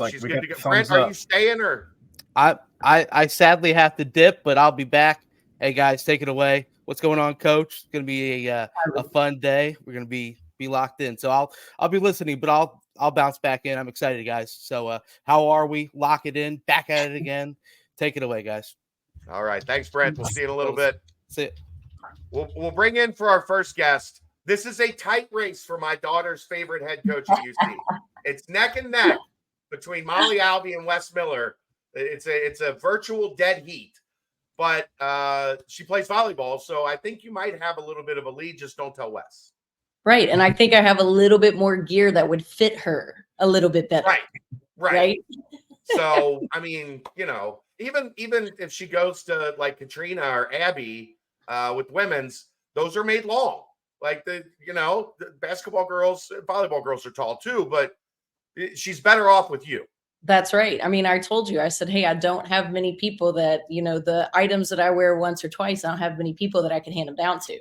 like she's we good got to go. thumbs Brent, are up. you staying or? I sadly have to dip, but I'll be back. Hey guys, take it away. What's going on, Coach? It's gonna be a fun day. We're gonna be locked in. So I'll be listening, but I'll bounce back in. I'm excited, guys. So how are we? Lock it in. Back at it again. Take it away, guys. All right. Thanks, Brent. We'll see you in a little bit. That's it. We'll bring in for our first guest. This is a tight race for my daughter's favorite head coach at UC. It's neck and neck between Molly Alvey and Wes Miller. It's a virtual dead heat, but she plays volleyball, so I think you might have a little bit of a lead. Just don't tell Wes. Right, and I think I have a little bit more gear that would fit her a little bit better. Right. So I mean, even if she goes to like Katrina or Abby with women's, those are made long. Like the basketball girls, volleyball girls are tall too, but she's better off with you. That's right. I mean, I told you, I said, hey, I don't have many people that, the items that I wear once or twice, I don't have many people that I can hand them down to.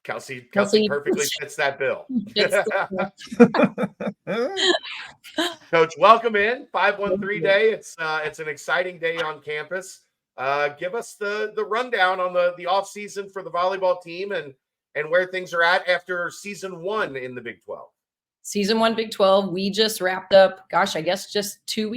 Kelsey perfectly fits that bill. Coach, welcome in. 513 day. It's an exciting day on campus. Give us the rundown on the off season for the volleyball team and where things are at after season 1 in the Big 12. Season 1 Big 12, we just wrapped up, I guess just 2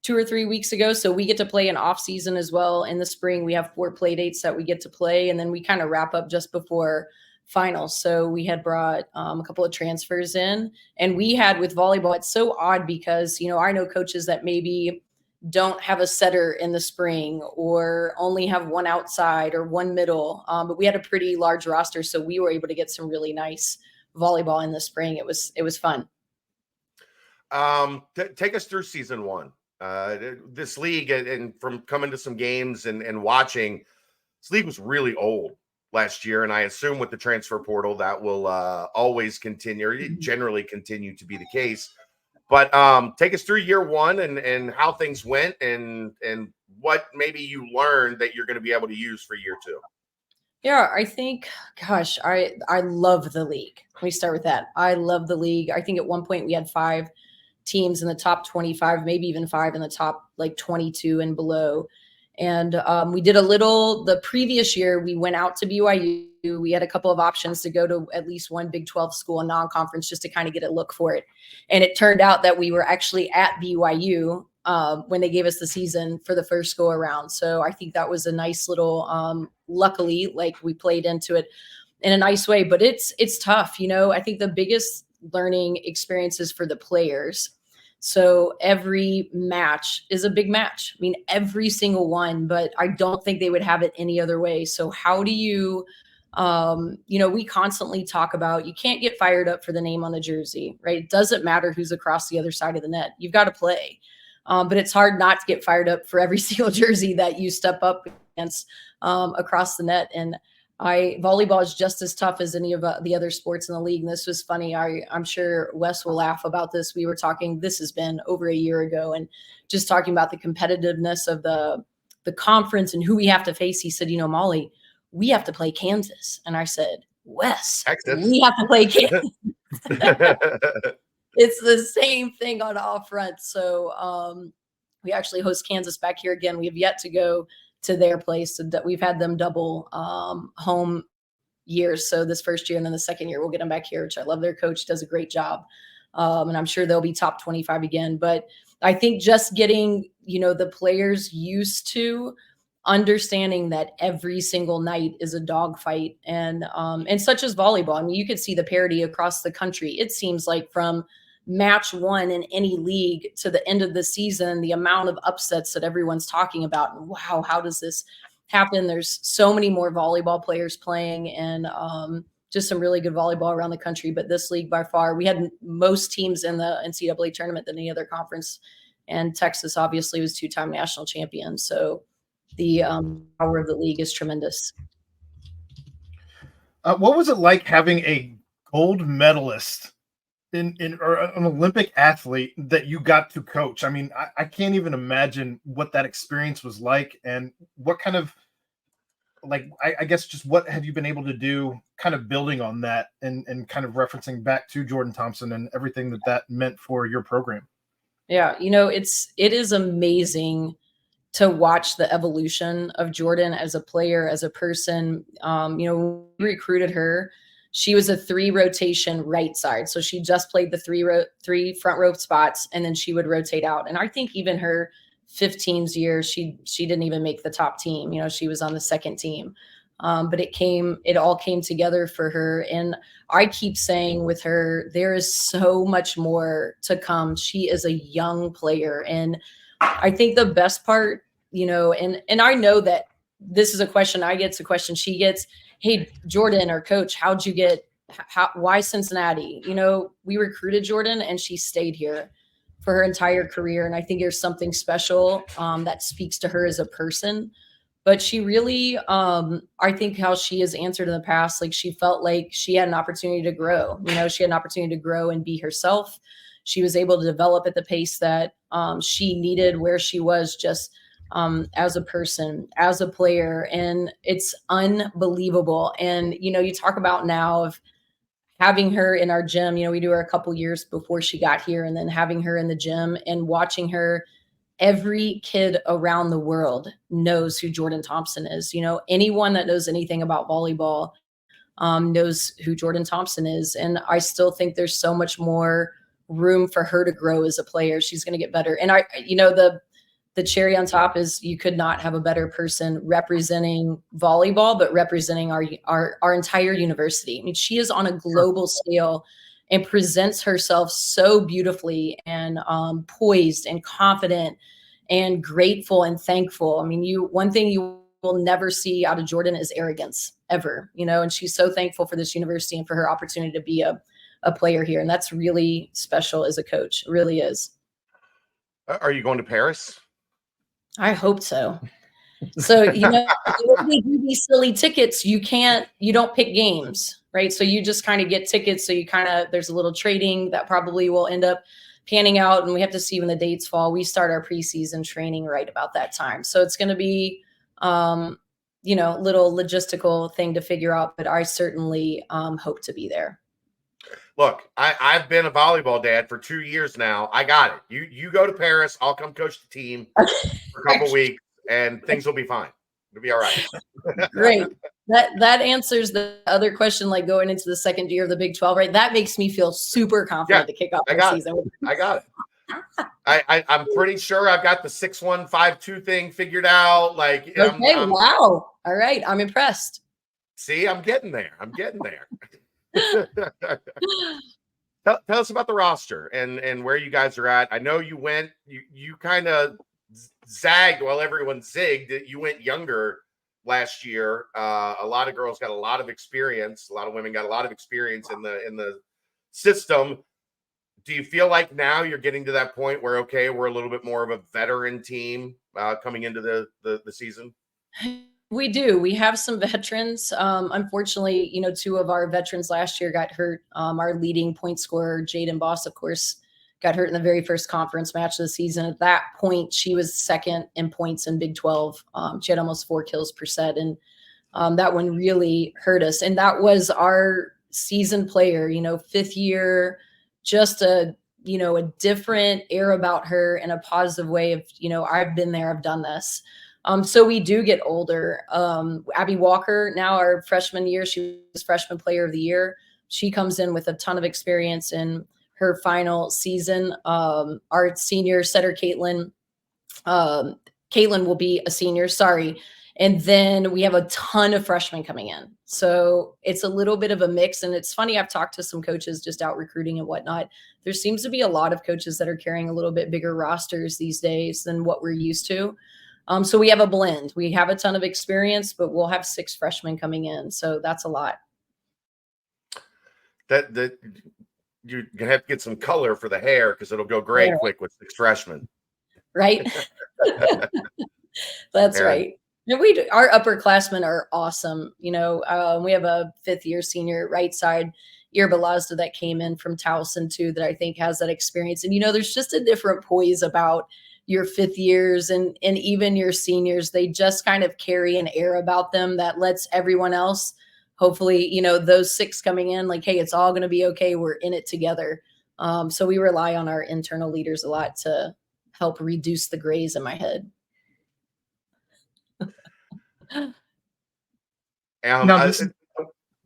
or 3 weeks ago. So we get to play an off season as well. In the spring, we have 4 play dates that we get to play. And then we kind of wrap up just before finals. So we had brought a couple of transfers in, and we had with volleyball, it's so odd because, I know coaches that maybe don't have a setter in the spring or only have one outside or one middle. But we had a pretty large roster. So we were able to get some really nice volleyball in the spring. It was fun. Take us through season 1. This league, and from coming to some games and watching, this league was really old last year, and I assume with the transfer portal that will always continue, generally continue to be the case. But take us through year 1 and how things went and what maybe you learned that you're going to be able to use for year 2. Yeah, I think, I love the league. Let me start with that. I love the league. I think at one point we had 5 teams in the top 25, maybe even 5 in the top like 22 and below. And we did the previous year, we went out to BYU. We had a couple of options to go to at least one Big 12 school, non-conference, just to kind of get a look for it. And it turned out that we were actually at BYU when they gave us the season for the first go around. So I think that was a nice little, luckily, like we played into it in a nice way, but it's tough. I think the biggest learning experiences for the players. So every match is a big match. I mean, every single one, but I don't think they would have it any other way. So how do you, we constantly talk about, you can't get fired up for the name on the jersey, right? It doesn't matter who's across the other side of the net. You've got to play. But it's hard not to get fired up for every single jersey that you step up against across the net. And volleyball is just as tough as any of the other sports in the league. And this was funny. I'm sure Wes will laugh about this. We were talking, this has been over a year ago, and just talking about the competitiveness of the conference and who we have to face. He said, Molly, we have to play Kansas. And I said, Wes, we have to play Kansas. It's the same thing on all fronts. So we actually host Kansas back here again. We have yet to go to their place. So we've had them double home years. So this first year and then the second year, we'll get them back here, which I love. Their coach does a great job. And I'm sure they'll be top 25 again. But I think just getting, the players used to understanding that every single night is a dogfight, and such as volleyball. I mean, you could see the parity across the country. It seems like from match 1 in any league to the end of the season, the amount of upsets that everyone's talking about. And wow, how does this happen? There's so many more volleyball players playing, and just some really good volleyball around the country. But this league, by far, we had most teams in the NCAA tournament than any other conference. And Texas obviously was 2-time national champion. So the power of the league is tremendous. What was it like having a gold medalist or an Olympic athlete that you got to coach? I mean, I can't even imagine what that experience was like, and what kind of, I guess just what have you been able to do kind of building on that and kind of referencing back to Jordan Thompson and everything that meant for your program? Yeah. It is amazing to watch the evolution of Jordan as a player, as a person. When we recruited her, she was a 3 rotation right side. So she just played the three front row spots, and then she would rotate out. And I think even her 15's year, she didn't even make the top team. She was on the second team. But it all came together for her. And I keep saying with her, there is so much more to come. She is a young player. And I think the best part, and I know that this is a question I get, it's a question she gets. Hey, Jordan or coach, why Cincinnati? We recruited Jordan and she stayed here for her entire career. And I think there's something special that speaks to her as a person. But she really, I think how she has answered in the past, like she felt like she had an opportunity to grow. She had an opportunity to grow and be herself. She was able to develop at the pace that she needed where she was just as a person, as a player. And it's unbelievable. And, you talk about now of having her in our gym, we do her a couple years before she got here, and then having her in the gym and watching her. Every kid around the world knows who Jordan Thompson is. Anyone that knows anything about volleyball knows who Jordan Thompson is. And I still think there's so much more room for her to grow as a player. She's going to get better. And the cherry on top is you could not have a better person representing volleyball, but representing our entire university. I mean, she is on a global scale and presents herself so beautifully and poised and confident and grateful and thankful. I mean, one thing you will never see out of Jordan is arrogance ever, and she's so thankful for this university and for her opportunity to be a player here. And that's really special as a coach. It really is. Are you going to Paris? I hope so. So, when we do these silly tickets, you don't pick games, right? So you just kind of get tickets. So there's a little trading that probably will end up panning out, and we have to see when the dates fall. We start our preseason training right about that time. So it's going to be, little logistical thing to figure out, but I certainly hope to be there. Look, I've been a volleyball dad for 2 years now. I got it. You go to Paris. I'll come coach the team for a couple weeks, and things will be fine. It'll be all right. Great. That answers the other question, like going into the second year of the Big 12, right? That makes me feel super confident to kick off the season. I got it. I'm pretty sure I've got the 6-1-5-2 thing figured out. Like, okay, wow. All right. I'm impressed. See, I'm getting there. Tell us about the roster and where you guys are at. I know you went, you kind of zagged while everyone zigged. You went younger last year. A lot of girls got a lot of experience. A lot of women got a lot of experience in the system. Do you feel like now you're getting to that point where, okay, we're a little bit more of a veteran team coming into the season? We do. We have some veterans. Unfortunately, 2 of our veterans last year got hurt. Our leading point scorer, Jaden Boss, of course, got hurt in the very first conference match of the season. At that point, she was second in points in Big 12. She had almost 4 kills per set, and that one really hurt us. And that was our season player, 5th year, just a different air about her in a positive way of, I've been there, I've done this. So we do get older. Abby Walker, now our freshman year, she was freshman player of the year. She comes in with a ton of experience in her final season. Our senior setter, Caitlin will be a senior, sorry. And then we have a ton of freshmen coming in. So it's a little bit of a mix. And it's funny, I've talked to some coaches just out recruiting and whatnot. There seems to be a lot of coaches that are carrying a little bit bigger rosters these days than what we're used to. So we have a blend. We have a ton of experience, but we'll have 6 freshmen coming in. So that's a lot. That you're gonna have to get some color for the hair because it'll go gray quick with 6 freshmen. Right. That's right. And our upperclassmen are awesome. We have a 5th year senior right side, Irba Lazda, that came in from Towson too, that I think has that experience. And, there's just a different poise about your 5th years and even your seniors. They just kind of carry an air about them that lets everyone else, hopefully, those 6 coming in, like, hey, it's all going to be okay. We're in it together. So we rely on our internal leaders a lot to help reduce the grays in my head. Now, this is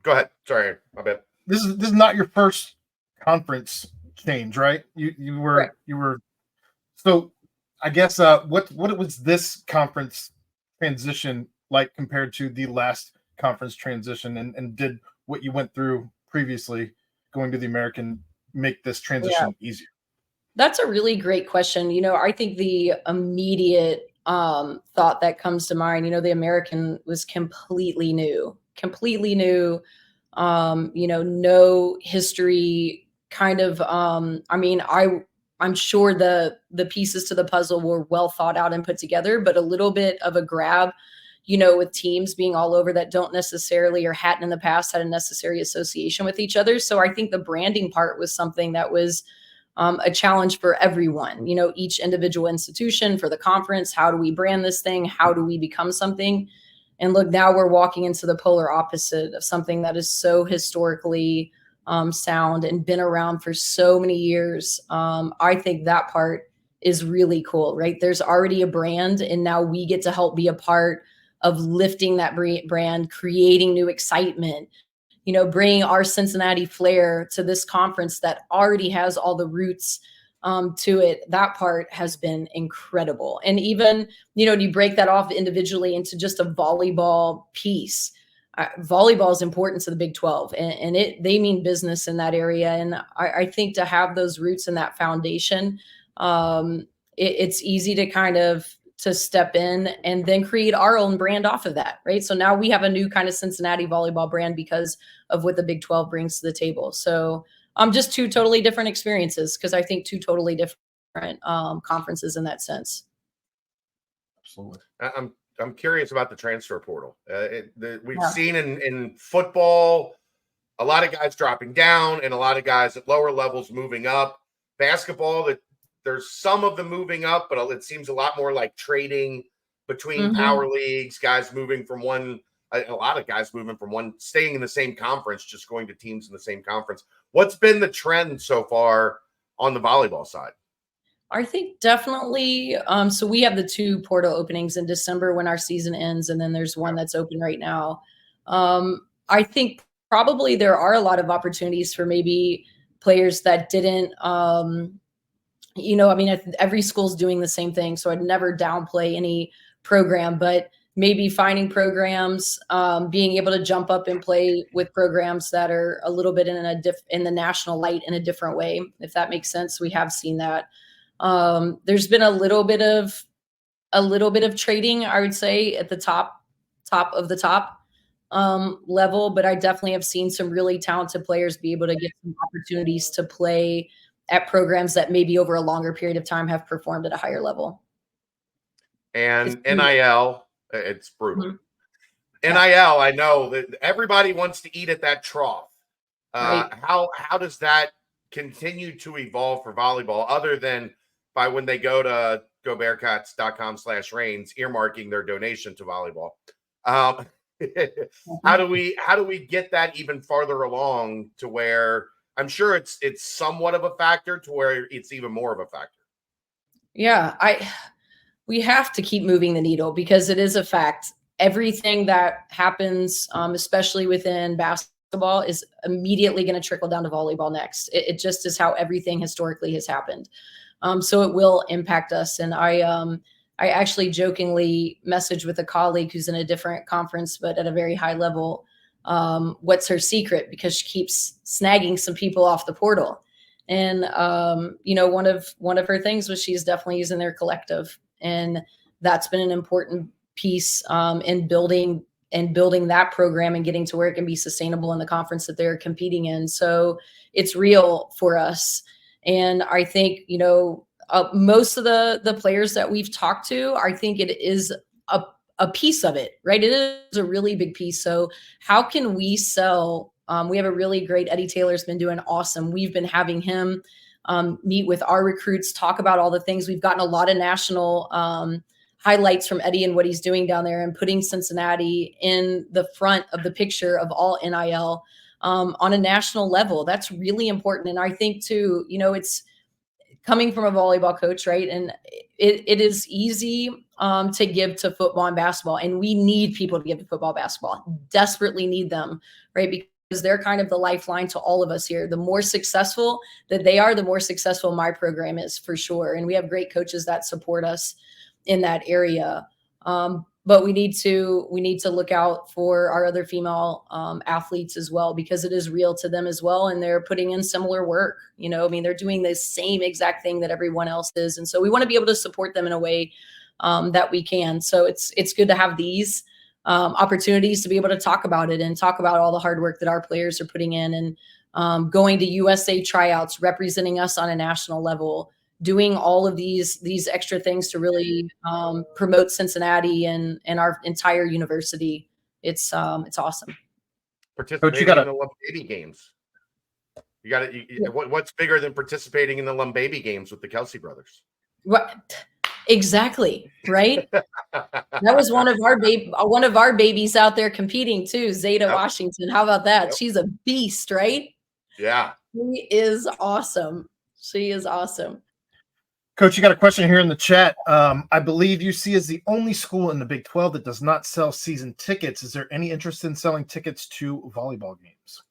Go ahead. Sorry, my bad. this is not your first conference change, right? You were Correct. so I guess what was this conference transition like compared to the last conference transition, and did what you went through previously going to the American make this Yeah. transition easier? That's a really great question. I think the immediate thought that comes to mind, the American was completely new, no history kind of, I'm sure the pieces to the puzzle were well thought out and put together, but a little bit of a grab, with teams being all over that don't necessarily or hadn't in the past had a necessary association with each other. So I think the branding part was something that was a challenge for everyone, each individual institution for the conference. How do we brand this thing? How do we become something? And look, now we're walking into the polar opposite of something that is so historically sound and been around for so many years. I think that part is really cool, right? There's already a brand, and now we get to help be a part of lifting that brand, creating new excitement, bringing our Cincinnati flair to this conference that already has all the roots to it. That part has been incredible. And even, you break that off individually into just a volleyball piece. Volleyball is important to the Big 12, and they mean business in that area. And I think to have those roots and that foundation, it's easy to kind of to step in and then create our own brand off of that, right? So now we have a new kind of Cincinnati volleyball brand because of what the Big 12 brings to the table. So just two totally different experiences, because I think two totally different conferences in that sense. Absolutely. I'm curious about the transfer portal. We've seen in football a lot of guys dropping down and a lot of guys at lower levels moving up. Basketball, that there's some of them moving up, but it seems a lot more like trading between power leagues, guys moving from one, a lot of guys moving from one, staying in the same conference, just going to teams in the same conference. What's been the trend so far on the volleyball side? I think definitely. So we have the 2 portal openings in December when our season ends, and then there's one that's open right now. I think probably there are a lot of opportunities for maybe players that didn't, every school's doing the same thing, so I'd never downplay any program, but maybe finding programs, being able to jump up and play with programs that are a little bit in the national light in a different way, if that makes sense. We have seen that. There's been a little bit of trading, I would say, at the top of the top level, but I definitely have seen some really talented players be able to get some opportunities to play at programs that maybe over a longer period of time have performed at a higher level. And NIL, it's brutal. Mm-hmm. NIL, I know that everybody wants to eat at that trough. Right. How does that continue to evolve for volleyball, other than by when they go to gobearcats.com/Reigns, earmarking their donation to volleyball? How do we get that even farther along to where I'm sure it's somewhat of a factor to where it's even more of a factor? Yeah, we have to keep moving the needle, because it is a fact. Everything that happens, especially within basketball, is immediately going to trickle down to volleyball next. It just is how everything historically has happened. So it will impact us. And I actually jokingly messaged with a colleague who's in a different conference, but at a very high level, what's her secret, because she keeps snagging some people off the portal. And one of her things was she's definitely using their collective, and that's been an important piece in building that program and getting to where it can be sustainable in the conference that they're competing in. So it's real for us. And I think, most of the players that we've talked to, I think it is a piece of it, right? It is a really big piece. So how can we sell? We have a really great Eddie Taylor's been doing awesome. We've been having him meet with our recruits, talk about all the things. We've gotten a lot of national highlights from Eddie and what he's doing down there, and putting Cincinnati in the front of the picture of all NIL. on a national level. That's really important. And I think too, it's coming from a volleyball coach, right? And it is easy to give to football and basketball, and we need people to give to football, basketball, desperately need them, right? Because they're kind of the lifeline to all of us here. The more successful that they are, the more successful my program is, for sure. And we have great coaches that support us in that area. But we need to look out for our other female athletes as well, because it is real to them as well. And they're putting in similar work. They're doing the same exact thing that everyone else is. And so we want to be able to support them in a way that we can. So it's good to have these opportunities to be able to talk about it and talk about all the hard work that our players are putting in, and going to USA tryouts, representing us on a national level, doing all of these extra things to really promote Cincinnati and our entire university. It's awesome. Participating in the Lumbaby games. You got it. What's bigger than participating in the Lumbaby games with the Kelsey brothers? What? Exactly. Right. That was one of our babies out there competing too. Zeta Washington. How about that? Yep. She's a beast, right? Yeah. She is awesome. She is awesome. Coach, you got a question here in the chat. I believe UC is the only school in the Big 12 that does not sell season tickets. Is there any interest in selling tickets to volleyball games?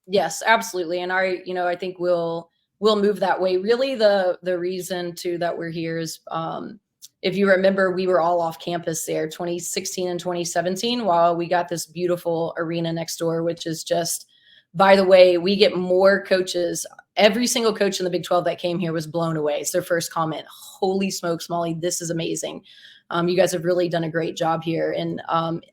Yes, absolutely. And I think we'll move that way. Really, the reason too that we're here is, if you remember, we were all off campus there 2016 and 2017 while we got this beautiful arena next door, which is just, by the way, we get more coaches. Every single coach in the Big 12 that came here was blown away. It's their first comment. Holy smokes, Molly, this is amazing. You guys have really done a great job here. And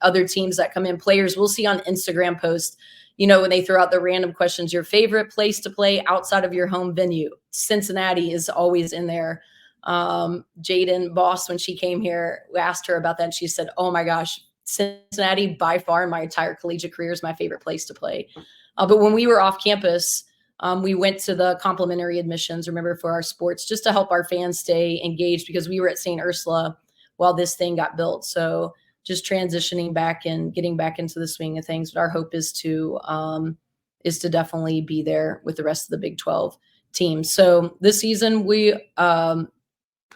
other teams that come in, players, we'll see on Instagram posts, when they throw out the random questions, your favorite place to play outside of your home venue. Cincinnati is always in there. Jaden Boss, when she came here, we asked her about that, and she said, oh my gosh, Cincinnati by far in my entire collegiate career is my favorite place to play. But when we were off campus, we went to the complimentary admissions, remember, for our sports, just to help our fans stay engaged, because we were at St. Ursula while this thing got built. So just transitioning back and getting back into the swing of things. But our hope is to definitely be there with the rest of the Big 12 teams. So this season we're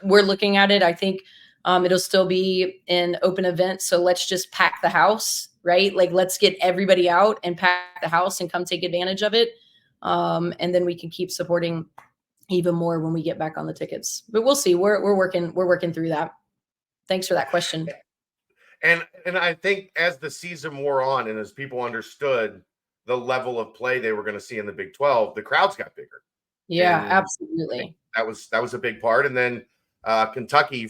looking at it. I think it'll still be an open event. So let's just pack the house, right? Like, let's get everybody out and pack the house and come take advantage of it. And then we can keep supporting even more when we get back on the tickets. But we'll see. We're working through that. Thanks for that question. And I think as the season wore on and as people understood the level of play they were going to see in the Big 12, the crowds got bigger. Yeah, and absolutely. That was a big part. And then Kentucky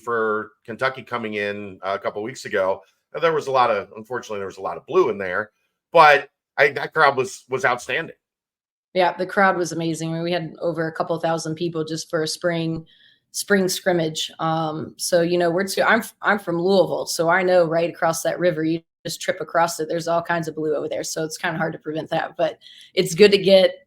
coming in a couple of weeks ago, unfortunately, there was a lot of blue in there, but that crowd was outstanding. Yeah, the crowd was amazing. I mean, we had over a couple thousand people just for a spring scrimmage. So I'm from Louisville, so I know right across that river, you just trip across it, there's all kinds of blue over there. So it's kind of hard to prevent that, but it's good to get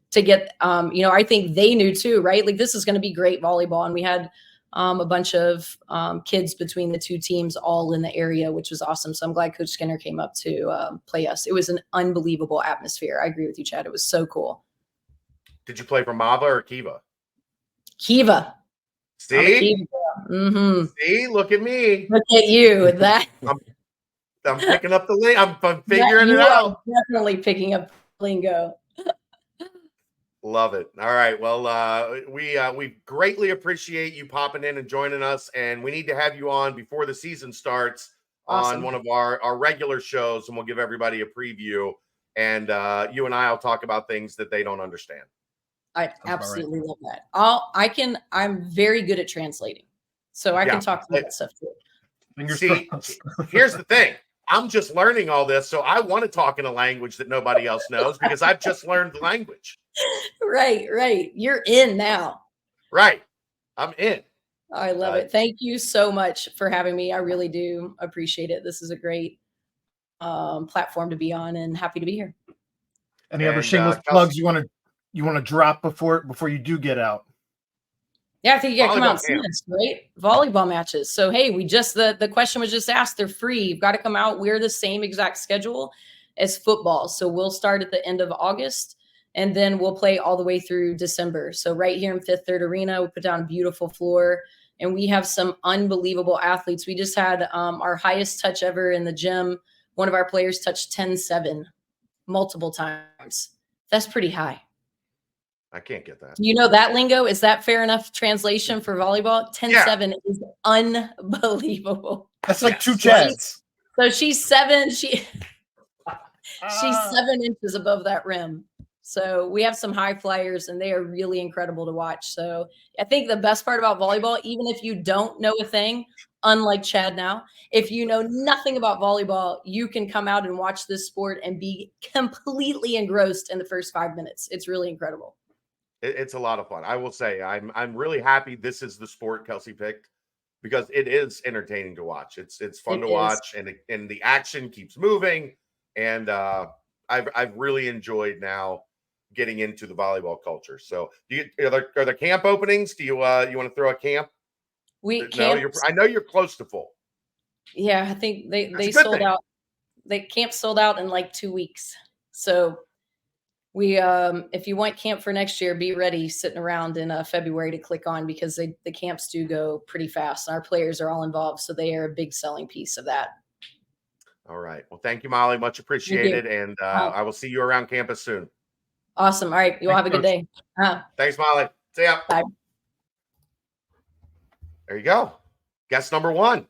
I think they knew too, right? Like, this is going to be great volleyball. And we had a bunch of kids between the two teams all in the area, which was awesome. So I'm glad Coach Skinner came up to play us. It was an unbelievable atmosphere. I agree with you, Chad. It was so cool. Did you play for Mava or Kiva? Kiva. See? Mm-hmm. See? Look at me. Look at you. I'm picking up the link. I'm figuring it out. Definitely picking up lingo. Love it. All right. Well, we greatly appreciate you popping in and joining us, and we need to have you on before the season starts. Awesome. On one of our regular shows, and we'll give everybody a preview, and you and I will talk about things that they don't understand. I absolutely love that. I'm very good at translating, so I can talk about that stuff too. See, here's the thing. I'm just learning all this, so I want to talk in a language that nobody else knows because I've just learned the language. Right. You're in now. Right. I'm in. I love it. Thank you so much for having me. I really do appreciate it. This is a great platform to be on, and happy to be here. Any other shameless plugs you want to drop before you do get out? Yeah, I think you got to come out and see us, right? Volleyball matches. So, hey, the question was just asked. They're free. You've got to come out. We're the same exact schedule as football. So we'll start at the end of August, and then we'll play all the way through December. So right here in Fifth Third Arena, we put down a beautiful floor, and we have some unbelievable athletes. We just had our highest touch ever in the gym. One of our players touched 10-7 multiple times. That's pretty high. I can't get that. You know that lingo? Is that fair enough translation for volleyball? 10-7 is unbelievable. That's like two So Chads. So she's 7. She's 7 inches above that rim. So we have some high flyers, and they are really incredible to watch. So I think the best part about volleyball, even if you don't know a thing, unlike Chad now, if you know nothing about volleyball, you can come out and watch this sport and be completely engrossed in the first 5 minutes. It's really incredible. It's a lot of fun. I will say I'm really happy this is the sport Kelsey picked, because it is entertaining to watch. It's fun to watch, and the action keeps moving. And I've really enjoyed now getting into the volleyball culture. So are there camp openings? Do you want to throw a camp? I know you're close to full. Yeah, I think they sold out. The camp sold out in like 2 weeks. So we, if you want camp for next year, be ready sitting around in February to click on, because the camps do go pretty fast, and our players are all involved. So they are a big selling piece of that. All right. Well, thank you, Molly. Much appreciated. And I will see you around campus soon. Awesome. All right. You all have a good day. Thanks, Molly. See ya. Bye. There you go. Guest number 1.